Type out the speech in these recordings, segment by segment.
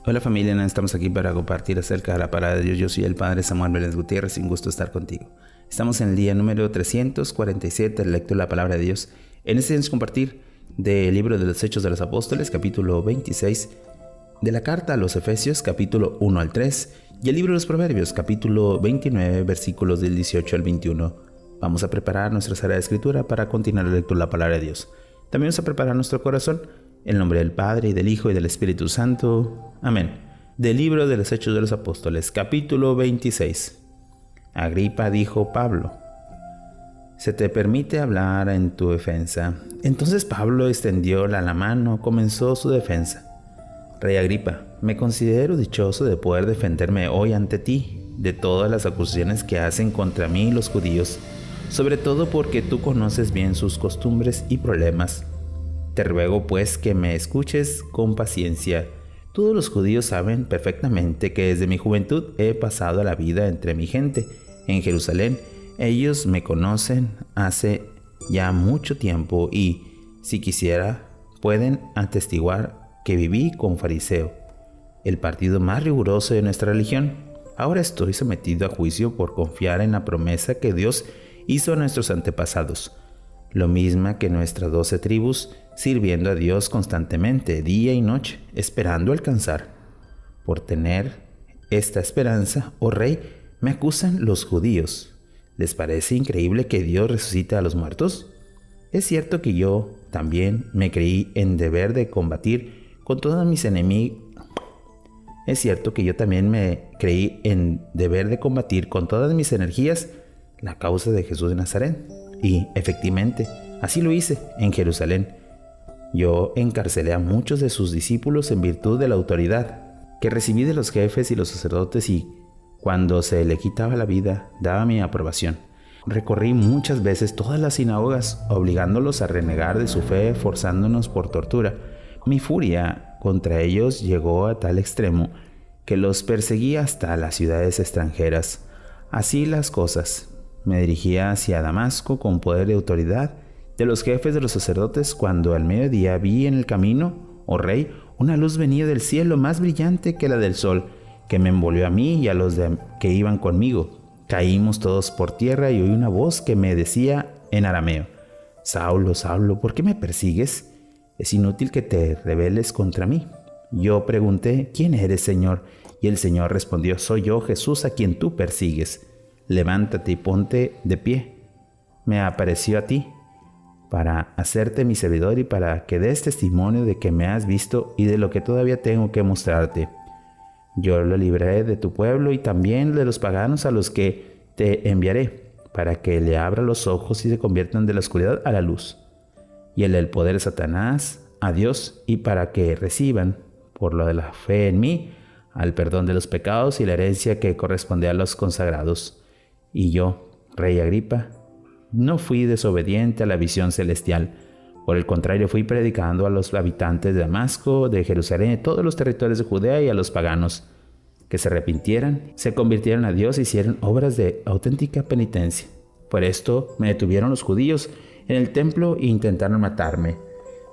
Hola familia, estamos aquí para compartir acerca de la palabra de Dios. Yo soy el Padre Samuel Vélez Gutiérrez, sin gusto estar contigo. Estamos en el día número 347 del lectura de la palabra de Dios. En este vamos a compartir del libro de los Hechos de los Apóstoles, capítulo 26, de la carta a los Efesios, capítulo 1 al 3, y el libro de los Proverbios, capítulo 29, versículos del 18 al 21. Vamos a preparar nuestra sala de escritura para continuar la lectura de la palabra de Dios. También vamos a preparar nuestro corazón. En el nombre del Padre, y del Hijo, y del Espíritu Santo. Amén. Del libro de los Hechos de los Apóstoles, capítulo 26. Agripa dijo: Pablo, se te permite hablar en tu defensa. Entonces Pablo extendió la mano, comenzó su defensa. Rey Agripa, me considero dichoso de poder defenderme hoy ante ti de todas las acusaciones que hacen contra mí los judíos, sobre todo porque tú conoces bien sus costumbres y problemas. Te ruego pues que me escuches con paciencia. Todos los judíos saben perfectamente que desde mi juventud he pasado la vida entre mi gente en Jerusalén. Ellos me conocen hace ya mucho tiempo y, si quisiera, pueden atestiguar que viví con fariseo, el partido más riguroso de nuestra religión. Ahora estoy sometido a juicio por confiar en la promesa que Dios hizo a nuestros antepasados, lo mismo que nuestras 12 tribus, sirviendo a Dios constantemente, día y noche, esperando alcanzar. Por tener esta esperanza, oh rey, me acusan los judíos. ¿Les parece increíble que Dios resucite a los muertos? Es cierto que yo también me creí en deber de combatir con todos mis enemigos. Es cierto que yo también me creí en deber de combatir con todas mis energías la causa de Jesús de Nazaret. Y, efectivamente, así lo hice en Jerusalén. Yo encarcelé a muchos de sus discípulos en virtud de la autoridad que recibí de los jefes y los sacerdotes, y cuando se le quitaba la vida, daba mi aprobación. Recorrí muchas veces todas las sinagogas, obligándolos a renegar de su fe, forzándonos por tortura. Mi furia contra ellos llegó a tal extremo que los perseguí hasta las ciudades extranjeras. Así las cosas, me dirigía hacia Damasco con poder y autoridad de los jefes de los sacerdotes, cuando al mediodía vi en el camino, oh rey, una luz venida del cielo más brillante que la del sol, que me envolvió a mí y a los que iban conmigo. Caímos todos por tierra y oí una voz que me decía en arameo: Saulo, Saulo, ¿por qué me persigues? Es inútil que te rebeles contra mí. Yo pregunté: ¿quién eres, Señor? Y el Señor respondió: soy yo, Jesús, a quien tú persigues. Levántate y ponte de pie. Me apareció a ti para hacerte mi servidor y para que des testimonio de que me has visto y de lo que todavía tengo que mostrarte. Yo lo libraré de tu pueblo y también de los paganos a los que te enviaré, para que le abra los ojos y se conviertan de la oscuridad a la luz, y el del poder de Satanás a Dios, y para que reciban, por lo de la fe en mí, al perdón de los pecados y la herencia que corresponde a los consagrados. Y yo, rey Agripa, no fui desobediente a la visión celestial. Por el contrario, fui predicando a los habitantes de Damasco, de Jerusalén, de todos los territorios de Judea, y a los paganos que se arrepintieran, se convirtieran a Dios y hicieran obras de auténtica penitencia. Por esto me detuvieron los judíos en el templo e intentaron matarme.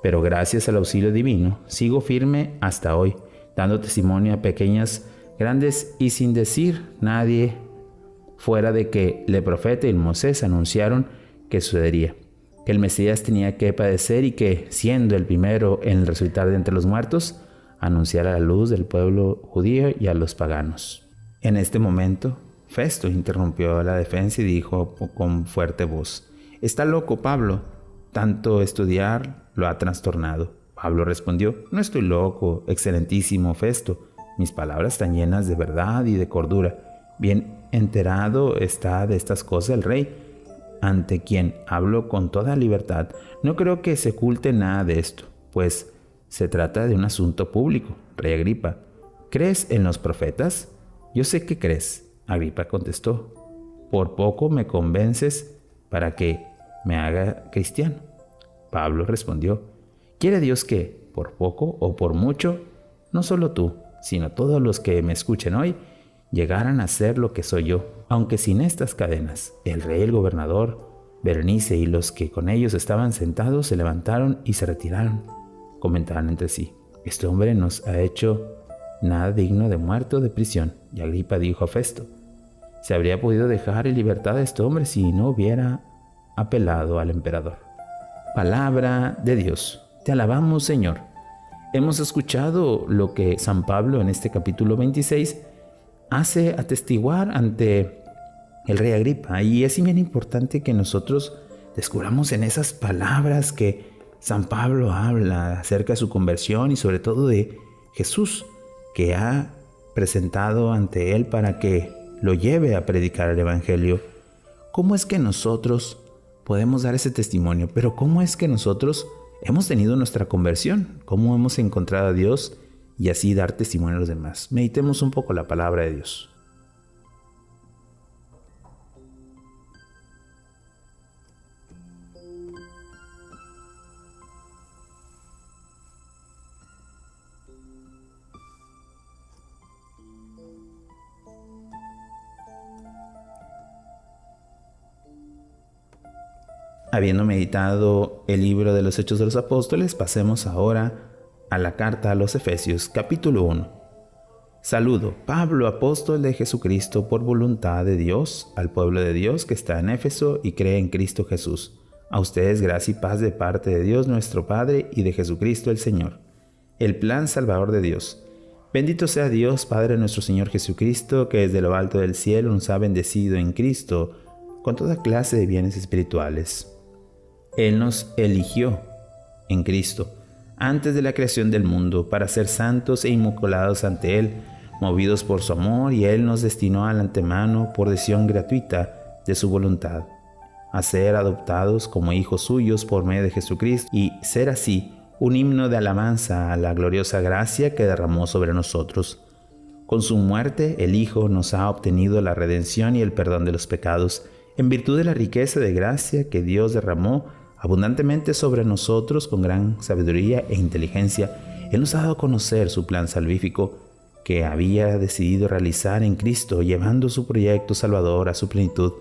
Pero gracias al auxilio divino, sigo firme hasta hoy, dando testimonio a pequeñas, grandes y sin decir nadie, fuera de que el profeta y Moisés anunciaron que sucedería, que el Mesías tenía que padecer y que, siendo el primero en resucitar de entre los muertos, anunciara la luz del pueblo judío y a los paganos. En este momento, Festo interrumpió la defensa y dijo con fuerte voz: «Está loco, Pablo. Tanto estudiar lo ha trastornado». Pablo respondió: «No estoy loco, excelentísimo Festo. Mis palabras están llenas de verdad y de cordura. Bien enterado está de estas cosas el rey, ante quien hablo con toda libertad. No creo que se oculte nada de esto, pues se trata de un asunto público. Rey Agripa, ¿crees en los profetas?» «Yo sé que crees», Agripa contestó. «Por poco me convences para que me haga cristiano». Pablo respondió: «Quiere Dios que, por poco o por mucho, no solo tú, sino todos los que me escuchen hoy, llegaran a ser lo que soy yo, aunque sin estas cadenas». El rey, el gobernador, Berenice y los que con ellos estaban sentados se levantaron y se retiraron. Comentaban entre sí: «Este hombre nos ha hecho nada digno de muerte o de prisión. Y Agripa dijo a Festo: se habría podido dejar en libertad a este hombre si no hubiera apelado al emperador. Palabra de Dios. Te alabamos, Señor. Hemos escuchado lo que San Pablo en este capítulo 26 hace atestiguar ante el rey Agripa, y es bien importante que nosotros descubramos en esas palabras que San Pablo habla acerca de su conversión y sobre todo de Jesús, que ha presentado ante él para que lo lleve a predicar el Evangelio. ¿Cómo es que nosotros podemos dar ese testimonio? Pero ¿cómo es que nosotros hemos tenido nuestra conversión? ¿Cómo hemos encontrado a Dios y así dar testimonio a los demás? Meditemos un poco la palabra de Dios. Habiendo meditado el libro de los Hechos de los Apóstoles, pasemos ahora a la carta a los Efesios, capítulo 1. Saludo, Pablo, apóstol de Jesucristo, por voluntad de Dios, al pueblo de Dios que está en Éfeso y cree en Cristo Jesús. A ustedes gracia y paz de parte de Dios nuestro Padre y de Jesucristo el Señor. El plan salvador de Dios. Bendito sea Dios, Padre de nuestro Señor Jesucristo, que desde lo alto del cielo nos ha bendecido en Cristo con toda clase de bienes espirituales. Él nos eligió en Cristo antes de la creación del mundo para ser santos e inmaculados ante Él, movidos por su amor, y Él nos destinó al antemano por decisión gratuita de su voluntad a ser adoptados como hijos suyos por medio de Jesucristo y ser así un himno de alabanza a la gloriosa gracia que derramó sobre nosotros. Con su muerte el Hijo nos ha obtenido la redención y el perdón de los pecados en virtud de la riqueza de gracia que Dios derramó abundantemente sobre nosotros con gran sabiduría e inteligencia. Él nos ha dado a conocer su plan salvífico que había decidido realizar en Cristo, llevando su proyecto salvador a su plenitud,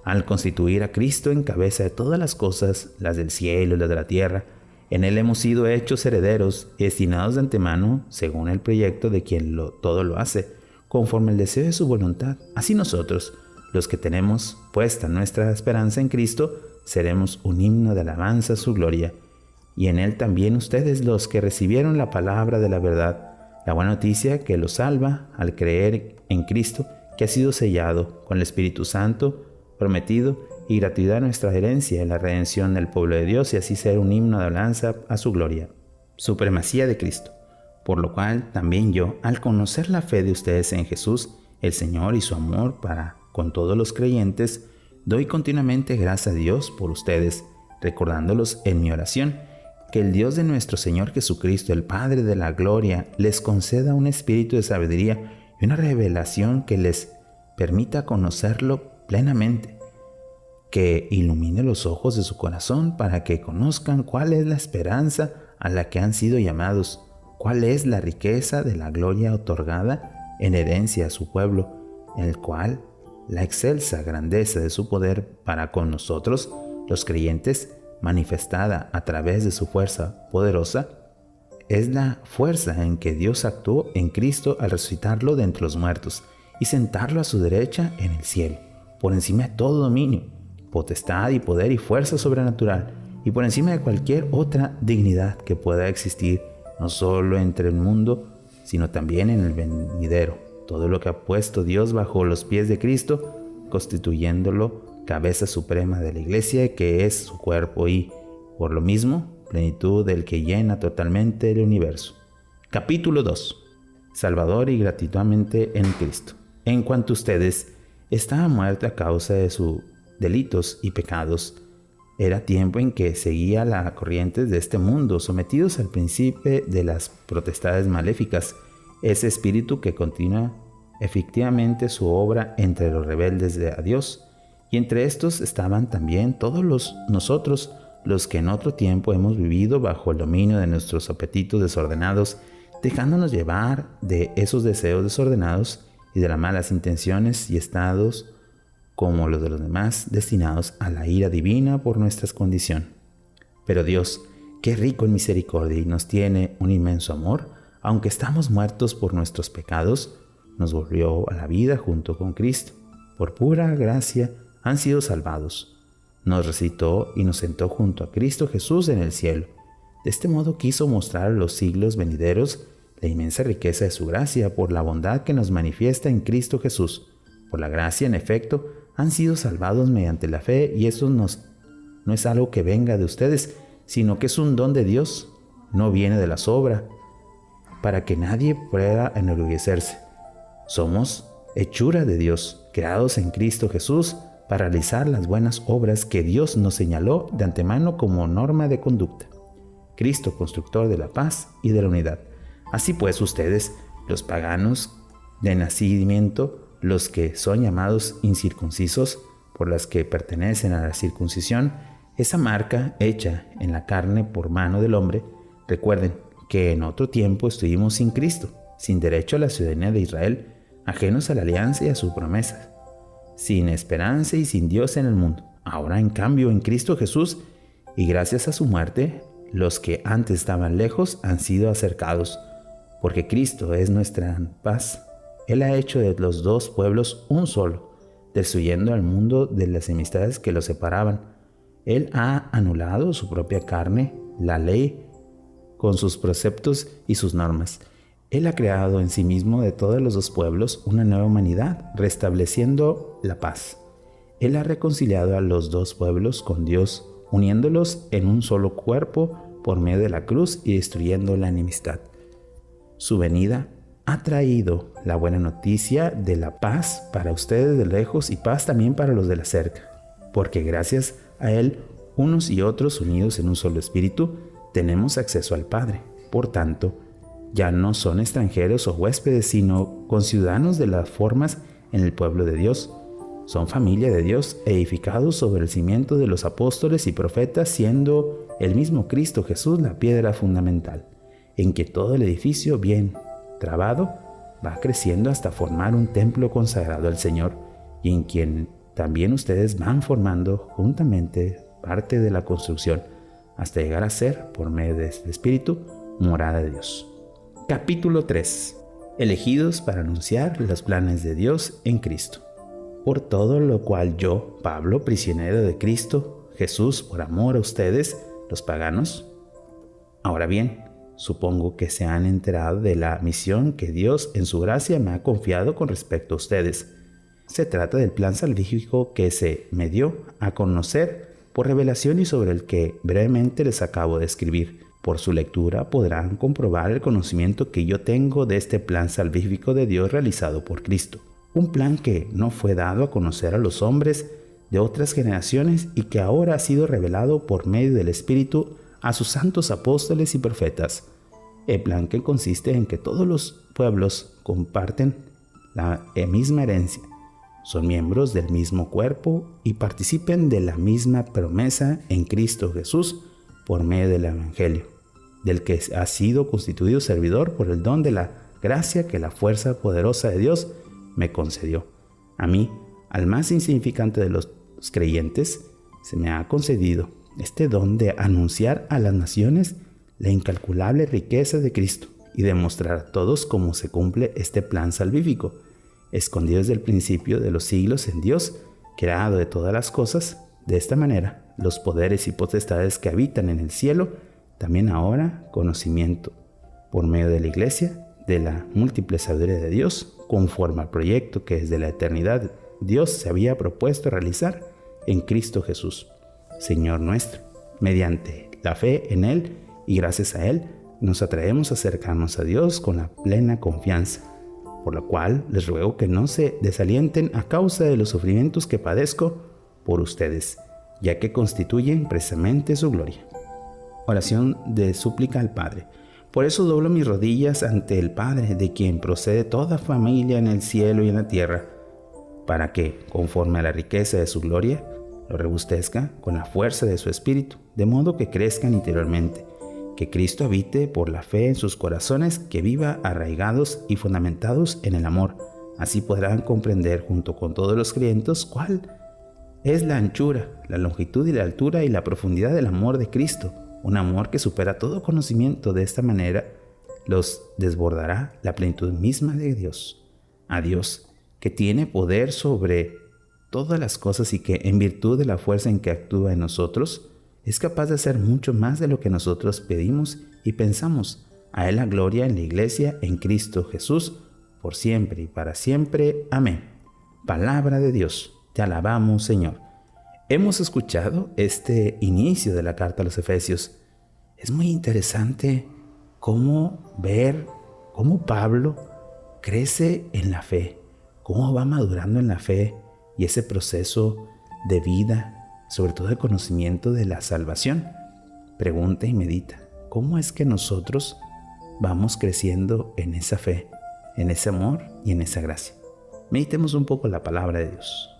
al constituir a Cristo en cabeza de todas las cosas, las del cielo y las de la tierra. En Él hemos sido hechos herederos y destinados de antemano, según el proyecto de quien todo lo hace, conforme el deseo de su voluntad. Así nosotros, los que tenemos puesta nuestra esperanza en Cristo, seremos un himno de alabanza a su gloria. Y en Él también ustedes, los que recibieron la palabra de la verdad, la buena noticia que los salva al creer en Cristo, que ha sido sellado con el Espíritu Santo prometido y gratuidad nuestra herencia en la redención del pueblo de Dios, y así ser un himno de alabanza a su gloria. Supremacía de Cristo. Por lo cual también yo, al conocer la fe de ustedes en Jesús, el Señor, y su amor para con todos los creyentes, doy continuamente gracias a Dios por ustedes, recordándolos en mi oración, que el Dios de nuestro Señor Jesucristo, el Padre de la gloria, les conceda un espíritu de sabiduría y una revelación que les permita conocerlo plenamente, que ilumine los ojos de su corazón para que conozcan cuál es la esperanza a la que han sido llamados, cuál es la riqueza de la gloria otorgada en herencia a su pueblo, en el cual la excelsa grandeza de su poder para con nosotros, los creyentes, manifestada a través de su fuerza poderosa, es la fuerza en que Dios actuó en Cristo al resucitarlo de entre los muertos y sentarlo a su derecha en el cielo, por encima de todo dominio, potestad y poder y fuerza sobrenatural, y por encima de cualquier otra dignidad que pueda existir, no solo entre el mundo, sino también en el venidero. Todo lo que ha puesto Dios bajo los pies de Cristo, constituyéndolo cabeza suprema de la Iglesia, que es su cuerpo, y, por lo mismo, plenitud del que llena totalmente el universo. Capítulo 2. Salvador y gratuitamente en Cristo. En cuanto a ustedes, estaba muerto a causa de sus delitos y pecados. Era tiempo en que seguía la corriente de este mundo, sometidos al príncipe de las potestades maléficas, ese espíritu que continúa efectivamente su obra entre los rebeldes a Dios. Y entre estos estaban también todos nosotros, los que en otro tiempo hemos vivido bajo el dominio de nuestros apetitos desordenados, dejándonos llevar de esos deseos desordenados y de las malas intenciones, y estados como los de los demás, destinados a la ira divina por nuestra condición. Pero Dios, que es rico en misericordia y nos tiene un inmenso amor, aunque estamos muertos por nuestros pecados, nos volvió a la vida junto con Cristo. Por pura gracia han sido salvados. Nos resucitó y nos sentó junto a Cristo Jesús en el cielo. De este modo quiso mostrar a los siglos venideros la inmensa riqueza de su gracia por la bondad que nos manifiesta en Cristo Jesús. Por la gracia, en efecto, han sido salvados mediante la fe, y eso no es algo que venga de ustedes, sino que es un don de Dios, no viene de la obras, para que nadie pueda enorgullecerse. Somos hechura de Dios, creados en Cristo Jesús, para realizar las buenas obras que Dios nos señaló de antemano como norma de conducta. Cristo, constructor de la paz y de la unidad. Así pues, ustedes, los paganos de nacimiento, los que son llamados incircuncisos, por las que pertenecen a la circuncisión, esa marca hecha en la carne por mano del hombre, recuerden que en otro tiempo estuvimos sin Cristo, sin derecho a la ciudadanía de Israel, ajenos a la alianza y a sus promesas, sin esperanza y sin Dios en el mundo. Ahora, en cambio, en Cristo Jesús, y gracias a su muerte, los que antes estaban lejos han sido acercados, porque Cristo es nuestra paz. Él ha hecho de los dos pueblos un solo, destruyendo al mundo de las enemistades que los separaban. Él ha anulado su propia carne, la ley, con sus preceptos y sus normas. Él ha creado en sí mismo de todos los dos pueblos una nueva humanidad, restableciendo la paz. Él ha reconciliado a los dos pueblos con Dios, uniéndolos en un solo cuerpo por medio de la cruz y destruyendo la enemistad. Su venida ha traído la buena noticia de la paz para ustedes de lejos y paz también para los de la cerca, porque gracias a Él, unos y otros unidos en un solo espíritu, tenemos acceso al Padre. Por tanto, ya no son extranjeros o huéspedes, sino conciudadanos de las formas en el pueblo de Dios. Son familia de Dios, edificados sobre el cimiento de los apóstoles y profetas, siendo el mismo Cristo Jesús la piedra fundamental, en que todo el edificio bien trabado va creciendo hasta formar un templo consagrado al Señor, y en quien también ustedes van formando juntamente parte de la construcción, hasta llegar a ser, por medio de este Espíritu, morada de Dios. Capítulo 3. Elegidos para anunciar los planes de Dios en Cristo. Por todo lo cual yo, Pablo, prisionero de Cristo Jesús, por amor a ustedes, los paganos. Ahora bien, supongo que se han enterado de la misión que Dios en su gracia me ha confiado con respecto a ustedes. Se trata del plan salvífico que se me dio a conocer por revelación y sobre el que brevemente les acabo de escribir. Por su lectura podrán comprobar el conocimiento que yo tengo de este plan salvífico de Dios realizado por Cristo. Un plan que no fue dado a conocer a los hombres de otras generaciones y que ahora ha sido revelado por medio del Espíritu a sus santos apóstoles y profetas. El plan que consiste en que todos los pueblos comparten la misma herencia, son miembros del mismo cuerpo y participen de la misma promesa en Cristo Jesús por medio del Evangelio, del que ha sido constituido servidor por el don de la gracia que la fuerza poderosa de Dios me concedió. A mí, al más insignificante de los creyentes, se me ha concedido este don de anunciar a las naciones la incalculable riqueza de Cristo y demostrar a todos cómo se cumple este plan salvífico, escondido desde el principio de los siglos en Dios, creado de todas las cosas. De esta manera, los poderes y potestades que habitan en el cielo, también ahora conocimiento, por medio de la Iglesia, de la múltiple sabiduría de Dios, conforme al proyecto que desde la eternidad Dios se había propuesto realizar en Cristo Jesús, Señor nuestro. Mediante la fe en Él y gracias a Él, nos atraemos a acercarnos a Dios con la plena confianza, por lo cual les ruego que no se desalienten a causa de los sufrimientos que padezco por ustedes, ya que constituyen precisamente su gloria. Oración de súplica al Padre. Por eso doblo mis rodillas ante el Padre, de quien procede toda familia en el cielo y en la tierra, para que, conforme a la riqueza de su gloria, lo rebustezca con la fuerza de su Espíritu, de modo que crezcan interiormente, que Cristo habite por la fe en sus corazones, que viva arraigados y fundamentados en el amor. Así podrán comprender junto con todos los creyentes cuál es la anchura, la longitud y la altura y la profundidad del amor de Cristo, un amor que supera todo conocimiento. De esta manera los desbordará la plenitud misma de Dios. A Dios, que tiene poder sobre todas las cosas y que, en virtud de la fuerza en que actúa en nosotros, es capaz de hacer mucho más de lo que nosotros pedimos y pensamos. A Él la gloria en la Iglesia, en Cristo Jesús, por siempre y para siempre. Amén. Palabra de Dios. Te alabamos, Señor. Hemos escuchado este inicio de la carta a los Efesios. Es muy interesante ver cómo Pablo crece en la fe, cómo va madurando en la fe y ese proceso de vida, sobre todo de conocimiento de la salvación. Pregunta y medita, ¿cómo es que nosotros vamos creciendo en esa fe, en ese amor y en esa gracia? Meditemos un poco la palabra de Dios.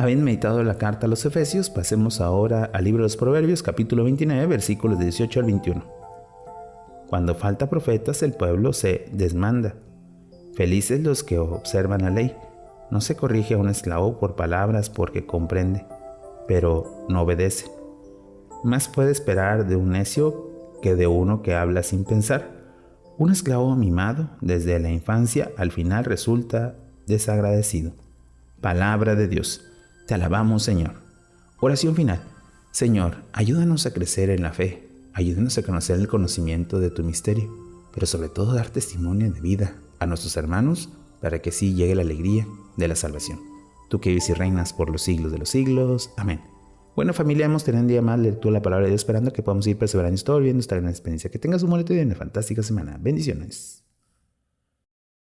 Habiendo meditado la carta a los Efesios, pasemos ahora al libro de los Proverbios, capítulo 29, versículos de 18 al 21. Cuando falta profetas, el pueblo se desmanda. Felices los que observan la ley. No se corrige a un esclavo por palabras porque comprende, pero no obedece. Más puede esperar de un necio que de uno que habla sin pensar. Un esclavo mimado desde la infancia al final resulta desagradecido. Palabra de Dios. Te alabamos, Señor. Oración final. Señor, ayúdanos a crecer en la fe. Ayúdanos a conocer el conocimiento de tu misterio, pero sobre todo dar testimonio de vida a nuestros hermanos para que así llegue la alegría de la salvación. Tú que vives y reinas por los siglos de los siglos. Amén. Bueno, familia, hemos tenido un día más lectura de la palabra de Dios, esperando que podamos ir perseverando y todo viviendo esta gran experiencia. Que tengas un bonito día y una fantástica semana. Bendiciones.